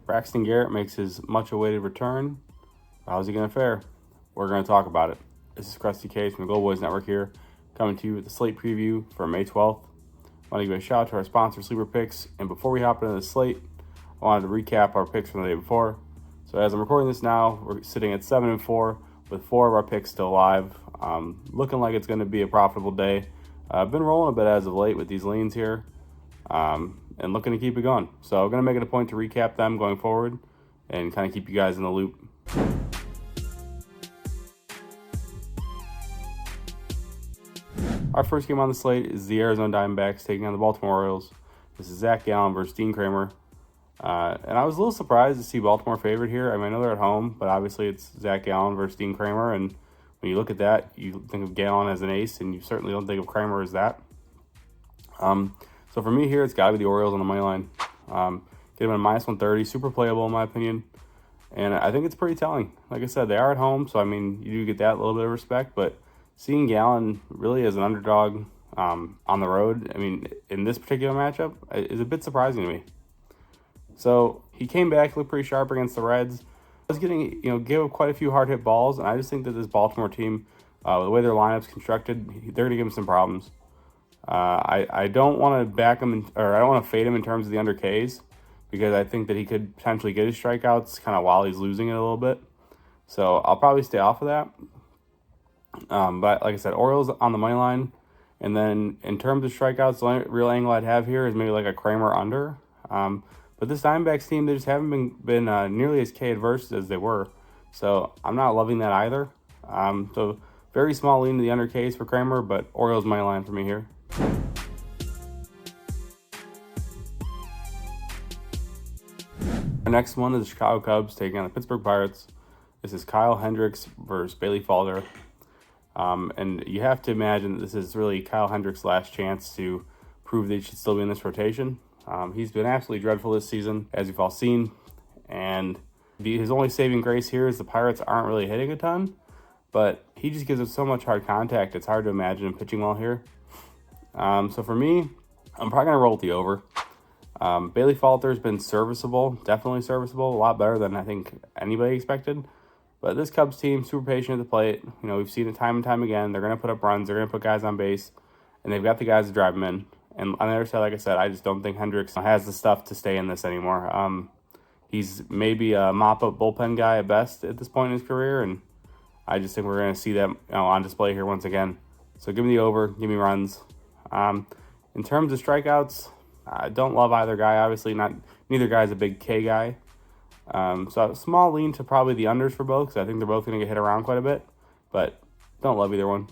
Braxton Garrett makes his much-awaited return. How's he going to fare? We're going to talk about it. This is Krusty Case from the Gold Boys Network here, coming to you with the slate preview for May 12th. I want to give a shout out to our sponsor, Sleeper Picks. And before we hop into the slate, I wanted to recap our picks from the day before. So as I'm recording this now, we're sitting at 7-4 with 4 of our picks still live. Looking like it's going to be a profitable day. I've been rolling a bit as of late with these leans here. And looking to keep it going. So I'm going to make it a point to recap them going forward and kind of keep you guys in the loop. Our first game on the slate is the Arizona Diamondbacks taking on the Baltimore Orioles. This is Zach Gallen versus Dean Kramer. And I was a little surprised to see Baltimore favored here. I mean, I know they're at home, but obviously it's Zach Gallen versus Dean Kramer. And when you look at that, you think of Gallen as an ace, and you certainly don't think of Kramer as that. So for me here, it's got to be the Orioles on the money line. Get them at -130, super playable in my opinion. And I think it's pretty telling. Like I said, they are at home, so I mean, you do get that little bit of respect. But seeing Gallen really as an underdog on the road, I mean, in this particular matchup, is a bit surprising to me. So he came back, looked pretty sharp against the Reds. Was getting, gave up quite a few hard hit balls, and I just think that this Baltimore team, the way their lineup's constructed, they're going to give him some problems. I don't want to back him, or I don't want to fade him in terms of the under Ks, because I think that he could potentially get his strikeouts kind of while he's losing it a little bit. So I'll probably stay off of that. But like I said, Orioles on the money line. And then in terms of strikeouts, the only real angle I'd have here is maybe like a Kramer under. But this Diamondbacks team, they just haven't been nearly as K-adverse as they were. So I'm not loving that either. So very small lean to the under Ks for Kramer, but Orioles money line for me here. Our next one is the Chicago Cubs taking on the Pittsburgh Pirates. This is Kyle Hendricks versus Bailey Falter. And you have to imagine that this is really Kyle Hendricks' last chance to prove that he should still be in this rotation. He's been absolutely dreadful this season, as you've all seen. And his only saving grace here is the Pirates aren't really hitting a ton. But he just gives us so much hard contact, it's hard to imagine him pitching well here. So for me, I'm probably going to roll with the over. Bailey Falter's been serviceable, definitely serviceable, a lot better than I think anybody expected. But this Cubs team, super patient at the plate. We've seen it time and time again. They're going to put up runs. They're going to put guys on base. And they've got the guys to drive them in. And on the other side, like I said, I just don't think Hendricks has the stuff to stay in this anymore. He's maybe a mop-up bullpen guy at best at this point in his career. And I just think we're going to see that on display here once again. So give me the over. Give me runs. In terms of strikeouts, I don't love either guy. Obviously, neither guy's a big K guy. So a small lean to probably the unders for both, because I think they're both going to get hit around quite a bit. But don't love either one.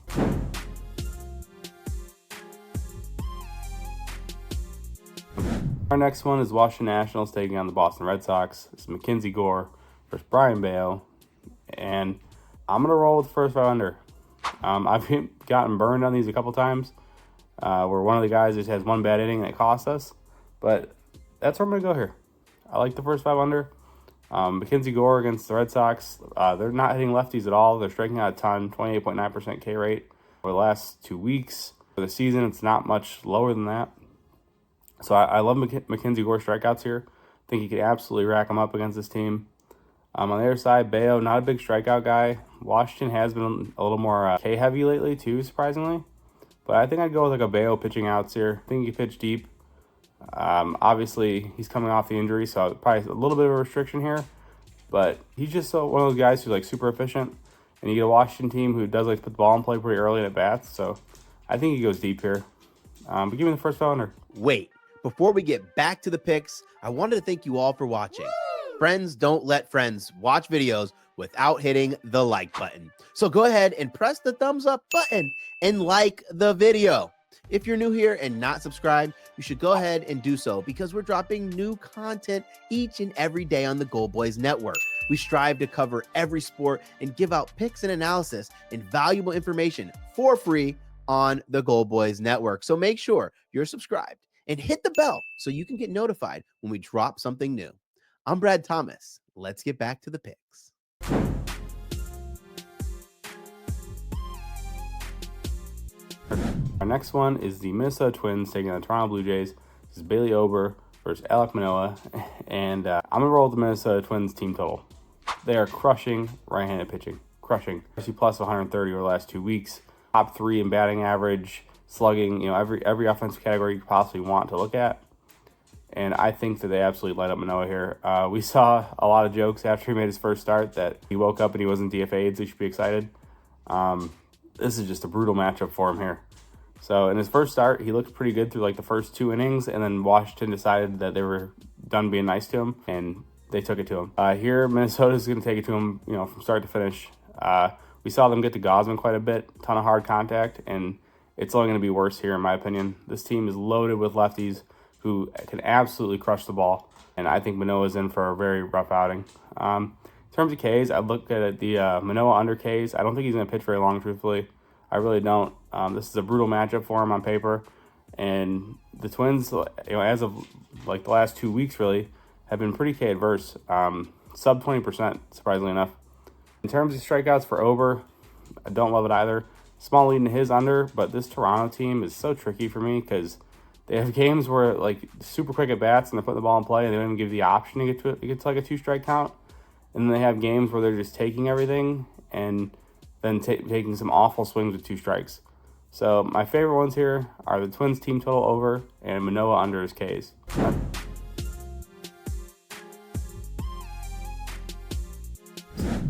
Our next one is Washington Nationals taking on the Boston Red Sox. This is Mackenzie Gore versus Brian Bayo. And I'm going to roll with the first 5 under. I've gotten burned on these a couple times. Where one of the guys just has one bad inning that costs us. But that's where I'm going to go here. I like the first 5 under. Mackenzie Gore against the Red Sox. They're not hitting lefties at all. They're striking out a ton, 28.9% K rate for the last 2 weeks. For the season, it's not much lower than that. So I love Mackenzie Gore strikeouts here. I think he could absolutely rack them up against this team. On the other side, Bayo, not a big strikeout guy. Washington has been a little more K-heavy lately too, surprisingly. But I think I'd go with like a Bayo pitching outs here. I think he can pitch deep. Obviously, he's coming off the injury, so probably a little bit of a restriction here. But he's just one of those guys who's like super efficient. And you get a Washington team who does like to put the ball in play pretty early in at bats. So I think he goes deep here. But give me the first 5 under. Wait, before we get back to the picks, I wanted to thank you all for watching. Friends don't let friends watch videos without hitting the like button. So go ahead and press the thumbs up button and like the video. If you're new here and not subscribed, you should go ahead and do so, because we're dropping new content each and every day on the Gold Boys Network. We strive to cover every sport and give out picks and analysis and valuable information for free on the Gold Boys Network. So make sure you're subscribed and hit the bell so you can get notified when we drop something new. I'm Brad Thomas. Let's get back to the picks. Our next one is the Minnesota Twins taking on the Toronto Blue Jays. This is Bailey Ober versus Alek Manoah, and I'm going to roll with the Minnesota Twins team total. They are crushing right-handed pitching. Crushing. Plus 130 over the last 2 weeks. Top 3 in batting average, slugging, every offensive category you could possibly want to look at. And I think that they absolutely light up Manoah here. We saw a lot of jokes after he made his first start that he woke up and he wasn't DFA'd, so you should be excited. This is just a brutal matchup for him here. So in his first start, he looked pretty good through like the first 2 innings, and then Washington decided that they were done being nice to him, and they took it to him. Here, Minnesota's going to take it to him, from start to finish. We saw them get to Gosman quite a bit, ton of hard contact, and it's only going to be worse here in my opinion. This team is loaded with lefties who can absolutely crush the ball, and I think Manoah's in for a very rough outing. In terms of Ks, I look at the Manoah under Ks. I don't think he's going to pitch very long, truthfully. I really don't. This is a brutal matchup for him on paper, and the Twins, as of like the last 2 weeks, really have been pretty K adverse. Sub 20%, surprisingly enough. In terms of strikeouts for Ober, I don't love it either. Small lead in his under, but this Toronto team is so tricky for me because they have games where like super quick at bats and they're putting the ball in play and they don't even give the option to get to it. It gets like a 2-strike count, and then they have games where they're just taking everything and then taking some awful swings with 2 strikes. So my favorite ones here are the Twins team total over and Manoah under his Ks.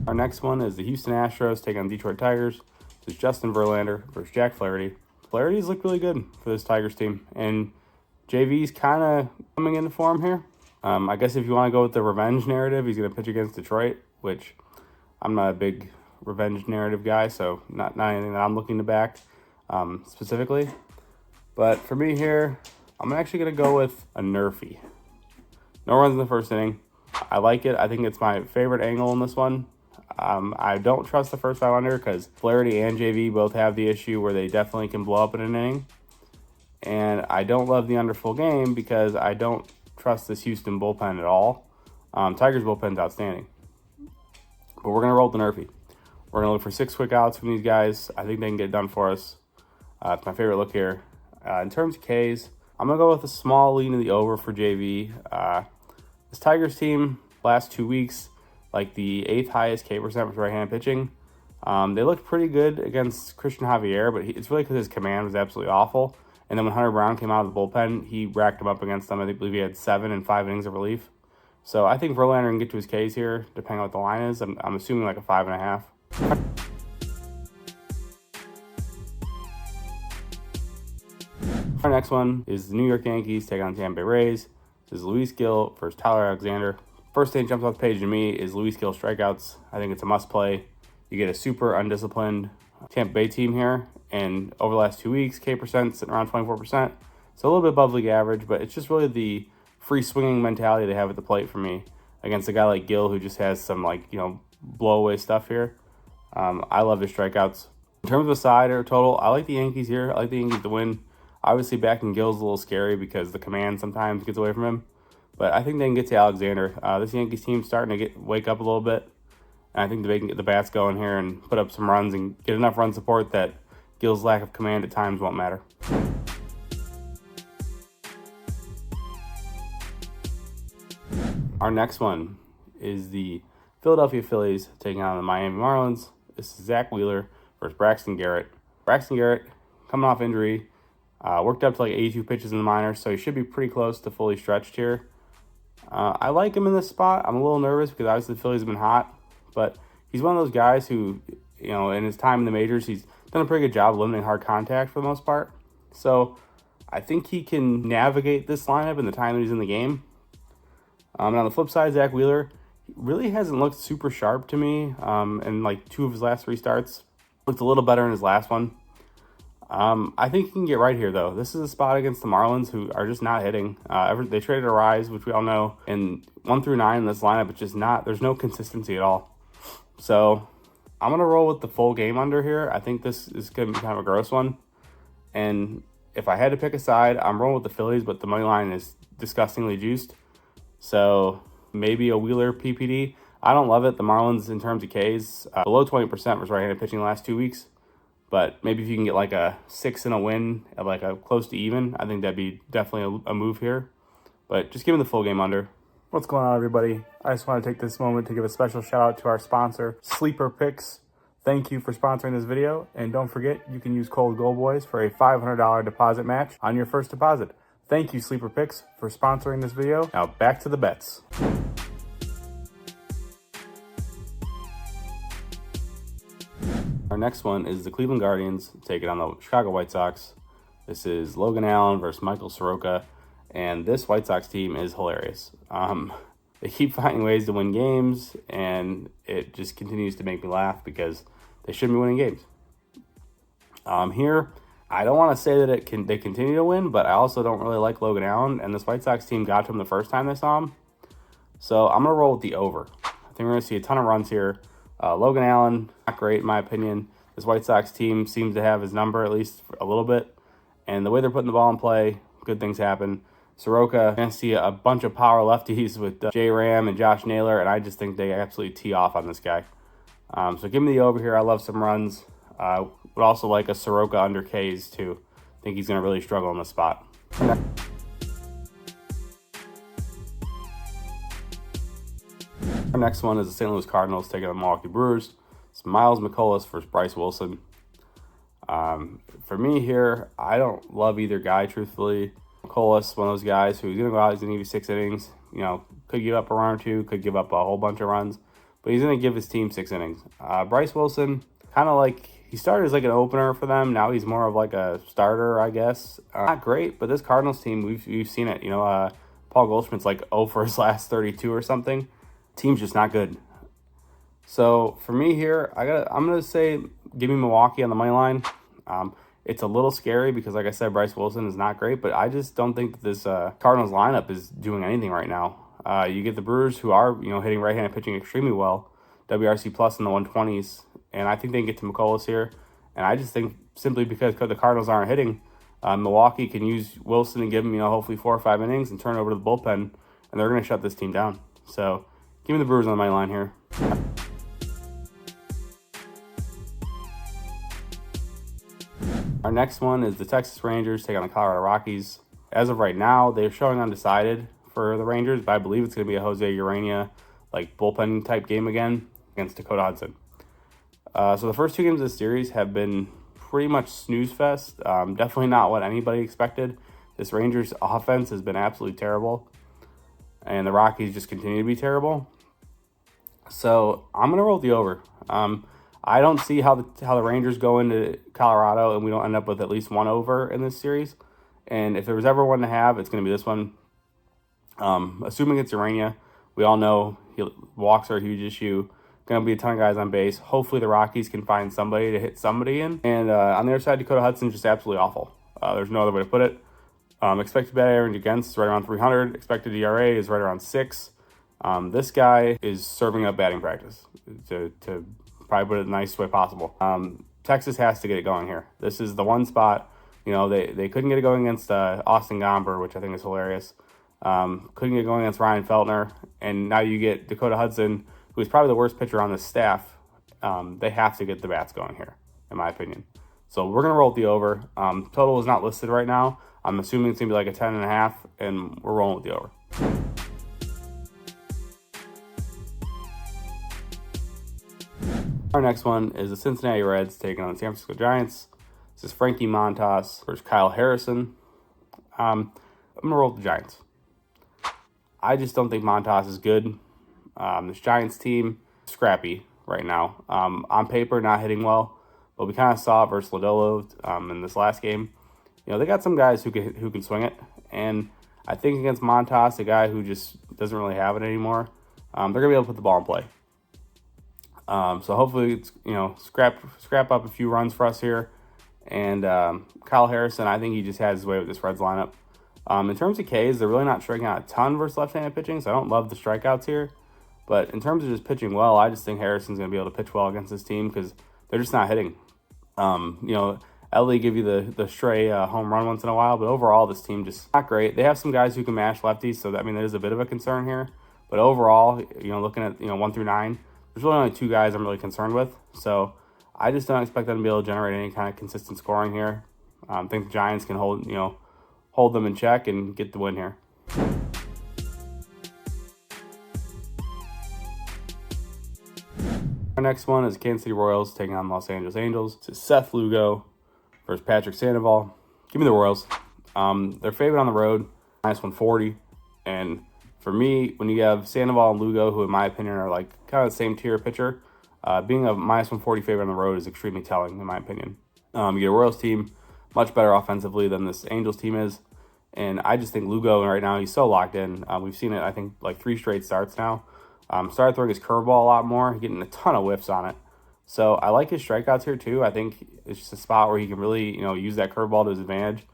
Our next one is the Houston Astros taking on Detroit Tigers. This is Justin Verlander versus Jack Flaherty. Flaherty's looked really good for this Tigers team, and JV's kind of coming into form here. I guess if you want to go with the revenge narrative, he's going to pitch against Detroit, which I'm not a big revenge narrative guy, so not anything that I'm looking to back specifically. But for me here, I'm actually going to go with a nerfy. No runs in the first inning. I like it. I think it's my favorite angle in this one. I don't trust the first 5 under because Flaherty and JV both have the issue where they definitely can blow up in an inning. And I don't love the under full game because I don't trust this Houston bullpen at all. Tigers bullpen's outstanding. But we're going to roll the nerfy. We're going to look for 6 quick outs from these guys. I think they can get it done for us. It's my favorite look here. In terms of Ks, I'm going to go with a small lean to the over for JV. This Tigers team, last 2 weeks, like the 8th highest K percent with right-handed pitching. They looked pretty good against Christian Javier, but it's really because his command was absolutely awful. And then when Hunter Brown came out of the bullpen, he racked him up against them. I believe he had 7 and 5 innings of relief. So I think Verlander can get to his Ks here, depending on what the line is. I'm assuming like a 5.5. Our next one is the New York Yankees taking on the Tampa Bay Rays. This is Luis Gil versus Tyler Alexander. First thing that jumps off the page to me is Luis Gil strikeouts. I think it's a must play. You get a super undisciplined Tampa Bay team here, and over the last 2 weeks, K percent sitting around 24%. So a little bit above league average, but it's just really the free swinging mentality they have at the plate for me against a guy like Gil who just has some blow away stuff here. I love his strikeouts. In terms of a side or total, I like the Yankees here. I like the Yankees to win. Obviously, backing Gil's a little scary because the command sometimes gets away from him. But I think they can get to Alexander. This Yankees team's starting to wake up a little bit. And I think they can get the bats going here and put up some runs and get enough run support that Gil's lack of command at times won't matter. Our next one is the Philadelphia Phillies taking on the Miami Marlins. This is Zach Wheeler versus Braxton Garrett. Braxton Garrett, coming off injury, worked up to like 82 pitches in the minors, so he should be pretty close to fully stretched here. I like him in this spot. I'm a little nervous because obviously the Phillies have been hot, but he's one of those guys who, in his time in the majors, he's done a pretty good job limiting hard contact for the most part. So I think he can navigate this lineup in the time that he's in the game. And on the flip side, Zach Wheeler really hasn't looked super sharp to me. In like 2 of his last 3 starts, looked a little better in his last one. I think he can get right here, though. This is a spot against the Marlins, who are just not hitting. They traded a rise, which we all know, and 1 through 9 in this lineup, it's just not. There's no consistency at all. So I'm gonna roll with the full game under here. I think this is gonna be kind of a gross one. And if I had to pick a side, I'm rolling with the Phillies, but the money line is disgustingly juiced. So maybe a Wheeler PPD. I don't love it. The Marlins, in terms of Ks, below 20% was right-handed pitching the last 2 weeks. But maybe if you can get like a 6 and a win at like a close to even, I think that'd be definitely a move here. But just give me the full game under. What's going on, everybody? I just want to take this moment to give a special shout out to our sponsor, Sleeper Picks. Thank you for sponsoring this video. And don't forget, you can use code GOLDBOYS for a $500 deposit match on your first deposit. Thank you, Sleeper Picks, for sponsoring this video. Now back to the bets. Our next one is the Cleveland Guardians taking on the Chicago White Sox. This is Logan Allen versus Michael Soroka, and this White Sox team is hilarious. They keep finding ways to win games, and it just continues to make me laugh because they shouldn't be winning games. Here, I don't want to say that they continue to win, but I also don't really like Logan Allen, and this White Sox team got to him the first time they saw him. So I'm going to roll with the over. I think we're going to see a ton of runs here. Logan Allen, not great in my opinion. This White Sox team seems to have his number at least for a little bit. And the way they're putting the ball in play, good things happen. Soroka, I'm going to see a bunch of power lefties with J. Ram and Josh Naylor, and I just think they absolutely tee off on this guy. So give me the over here. I love some runs. Would also like a Soroka under Ks too. I think he's going to really struggle in this spot. Our next one is the St. Louis Cardinals taking on the Milwaukee Brewers. It's Miles McCullough versus Bryce Wilson. For me here, I don't love either guy, truthfully. McCullough's one of those guys who's going to go out, he's going to give you 6 innings. You know, could give up a run or two, could give up a whole bunch of runs, but he's going to give his team 6 innings. Bryce Wilson, kind of like, he started as like an opener for them. Now he's more of like a starter, I guess. Not great, but this Cardinals team, we've seen it. You know, Paul Goldschmidt's like 0 for his last 32 or something. Team's just not good. So for me here, I'm gonna say give me Milwaukee on the money line. It's a little scary because, like I said, Bryce Wilson is not great, but I just don't think that this Cardinals lineup is doing anything right now. You get the Brewers, who are hitting right-handed pitching extremely well, WRC plus in the 120s, and I think they can get to McCullough here. And I just think simply because the Cardinals aren't hitting, Milwaukee can use Wilson and give him hopefully 4 or 5 innings and turn over to the bullpen, and they're going to shut this team down. So give me the Brewers on the money line here. Our next one is the Texas Rangers taking on the Colorado Rockies. As of right now, they're showing undecided for the Rangers, but I believe it's going to be a Jose Urania bullpen type game again against Dakota Hudson. So the first 2 games of the series have been pretty much snooze fest. Definitely not what anybody expected. This Rangers offense has been absolutely terrible, and the Rockies just continue to be terrible. So I'm going to roll the over. I don't see how the Rangers go into Colorado and we don't end up with at least 1 over in this series. And if there was ever one to have, it's going to be this one. Assuming it's Urania, we all know walks are a huge issue. Going to be a ton of guys on base. Hopefully the Rockies can find somebody to hit somebody in. And on the other side, Dakota Hudson's just absolutely awful. There's no other way to put it. Expected batting average against is right around 300. Expected ERA is right around 6. This guy is serving up batting practice, to probably put it the nicest way possible. Texas has to get it going here. This is the one spot. They couldn't get it going against Austin Gomber, which I think is hilarious. Couldn't get it going against Ryan Feltner. And now you get Dakota Hudson, who is probably the worst pitcher on this staff. They have to get the bats going here, in my opinion. So we're going to roll with the over. Total is not listed right now. I'm assuming it's going to be like a 10.5, and we're rolling with the over. Our next one is the Cincinnati Reds taking on the San Francisco Giants. This is Frankie Montas versus Kyle Harrison. I'm going to roll with the Giants. I just don't think Montas is good. This Giants team, scrappy right now. On paper, not hitting well, but we kind of saw it versus Lodolo in this last game. They got some guys who can swing it, and I think against Montas, a guy who just doesn't really have it anymore, they're going to be able to put the ball in play. So hopefully it's, scrap up a few runs for us here. And Kyle Harrison, I think he just has his way with this Reds lineup. In terms of Ks, they're really not striking out a ton versus left-handed pitching, so I don't love the strikeouts here. But in terms of just pitching well, I just think Harrison's going to be able to pitch well against this team because they're just not hitting. LA give you the stray home run once in a while, but overall this team just not great. They have some guys who can mash lefties, so that is a bit of a concern here. But overall, looking at 1 through 9, there's really only 2 guys I'm really concerned with. So I just don't expect them to be able to generate any kind of consistent scoring here. I think the Giants can hold them in check and get the win here. Our next one is Kansas City Royals taking on Los Angeles Angels. This is Seth Lugo versus Patrick Sandoval. Give me the Royals. They're favored on the road, -140. And for me, when you have Sandoval and Lugo, who in my opinion are like kind of the same tier pitcher, being a -140 favorite on the road is extremely telling in my opinion. You get a Royals team much better offensively than this Angels team is. And I just think Lugo right now, he's so locked in. We've seen it, I think, like 3 straight starts now. Started throwing his curveball a lot more, getting a ton of whiffs on it. So I like his strikeouts here too. I think it's just a spot where he can really, use that curveball to his advantage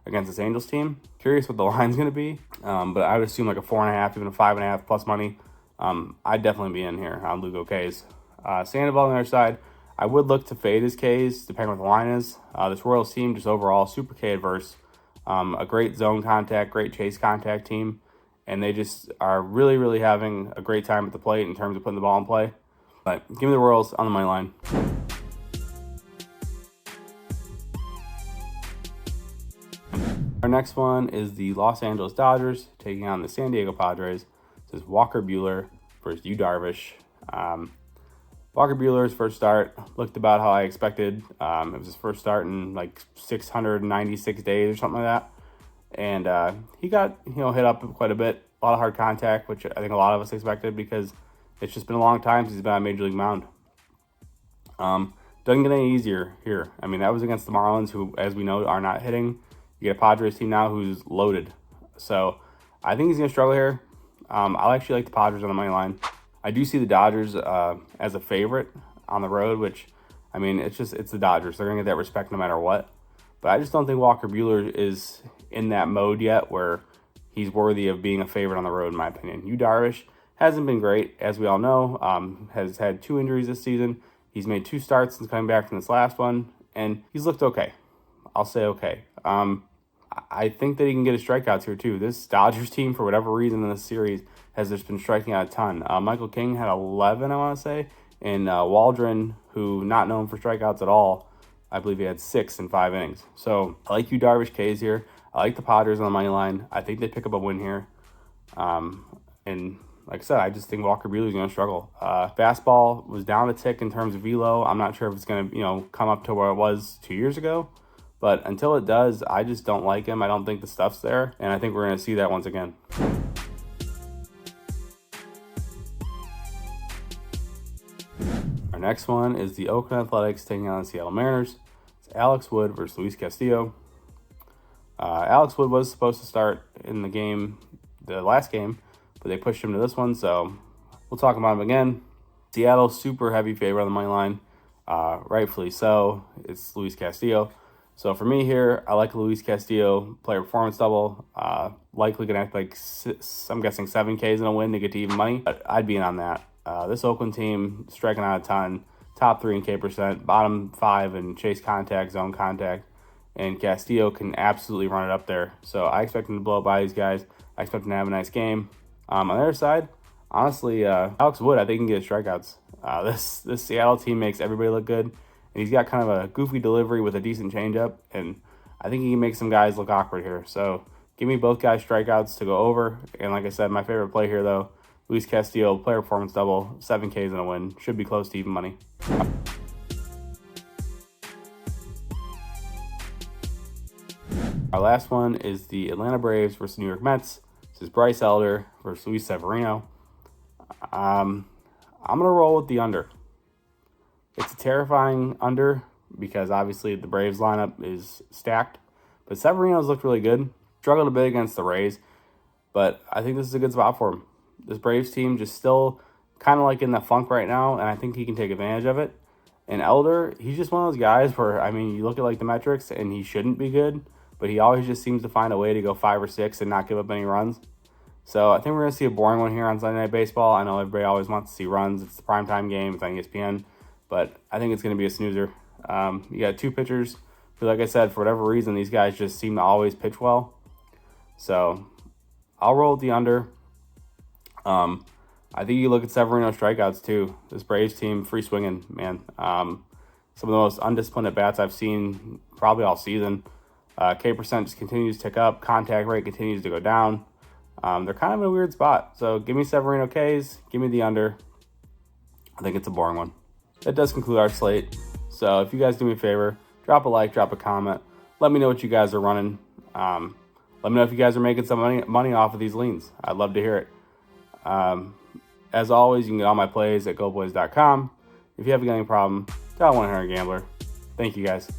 against this Angels team. Curious what the line's going to be, but I would assume like a 4.5, even a 5.5 plus money. I'd definitely be in here on Lugo K's. Sandoval on the other side, I would look to fade his K's depending on what the line is. This Royals team just overall super K adverse. A great zone contact, great chase contact team, and they just are really, really having a great time at the plate in terms of putting the ball in play. But give me the Royals on the money line. Our next one is the Los Angeles Dodgers taking on the San Diego Padres. This is Walker Buehler versus Yu Darvish. Walker Buehler's first start looked about how I expected. It was his first start in like 696 days or something like that. And he got, hit up quite a bit. A lot of hard contact, which I think a lot of us expected because it's just been a long time since he's been on a Major League mound. Doesn't get any easier here. I mean, that was against the Marlins, who, as we know, are not hitting. You get a Padres team now who's loaded. So I think he's going to struggle here. I'll actually like the Padres on the money line. I do see the Dodgers as a favorite on the road, which, I mean, it's the Dodgers. They're going to get that respect no matter what. But I just don't think Walker Buehler is in that mode yet where he's worthy of being a favorite on the road, in my opinion. Yu Darvish hasn't been great, as we all know. Has had 2 injuries this season. He's made 2 starts since coming back from this last one, and he's looked okay. I'll say okay. I think that he can get his strikeouts here, too. This Dodgers team, for whatever reason in this series, has just been striking out a ton. Michael King had 11, I want to say, and Waldron, who not known for strikeouts at all, I believe he had 6 in 5 innings. So I like Yu Darvish K's here. I like the Padres on the money line. I think they pick up a win here. And like I said, I just think Walker Buehler is going to struggle. Fastball was down a tick in terms of velo. I'm not sure if it's going to, come up to where it was 2 years ago. But until it does, I just don't like him. I don't think the stuff's there. And I think we're going to see that once again. Our next one is the Oakland Athletics taking on the Seattle Mariners. It's Alex Wood versus Luis Castillo. Alex Wood was supposed to start in the last game, but they pushed him to this one, so we'll talk about him again. Seattle, super heavy favorite on the money line. Rightfully so. It's Luis Castillo. So for me here, I like Luis Castillo player performance double. Likely going to have I'm guessing 7 Ks in a win to get to even money, but I'd be in on that. This Oakland team striking out a ton, top 3 in K percent, bottom 5 in chase contact, zone contact, and Castillo can absolutely run it up there. So I expect him to blow by these guys. I expect him to have a nice game. On the other side, honestly, Alex Wood, I think he can get strikeouts. This Seattle team makes everybody look good, and he's got kind of a goofy delivery with a decent changeup, and I think he can make some guys look awkward here. So give me both guys strikeouts to go over, and like I said, my favorite play here, though, Luis Castillo, player performance double, 7 Ks in a win. Should be close to even money. Our last one is the Atlanta Braves versus New York Mets. This is Bryce Elder versus Luis Severino. I'm going to roll with the under. It's a terrifying under because obviously the Braves lineup is stacked. But Severino's looked really good. Struggled a bit against the Rays. But I think this is a good spot for him. This Braves team just still kind of like in the funk right now, and I think he can take advantage of it. And Elder, he's just one of those guys where, I mean, you look at like the metrics and he shouldn't be good, but he always just seems to find a way to go 5 or 6 and not give up any runs. So I think we're going to see a boring one here on Sunday Night Baseball. I know everybody always wants to see runs. It's the primetime game. It's on ESPN. But I think it's going to be a snoozer. You got 2 pitchers who, like I said, for whatever reason, these guys just seem to always pitch well. So I'll roll with the under. I think you look at Severino strikeouts too. This Braves team, free swinging, man. Some of the most undisciplined at bats I've seen probably all season. K percent just continues to tick up. Contact rate continues to go down. They're kind of in a weird spot. So give me Severino Ks. Give me the under. I think it's a boring one. that does conclude our slate. So if you guys do me a favor, drop a like, drop a comment. Let me know what you guys are running. Let me know if you guys are making some money off of these leans. I'd love to hear it. As always, you can get all my plays at goboys.com. If you have a gambling problem, dial 1-800-GAMBLER. Thank you guys.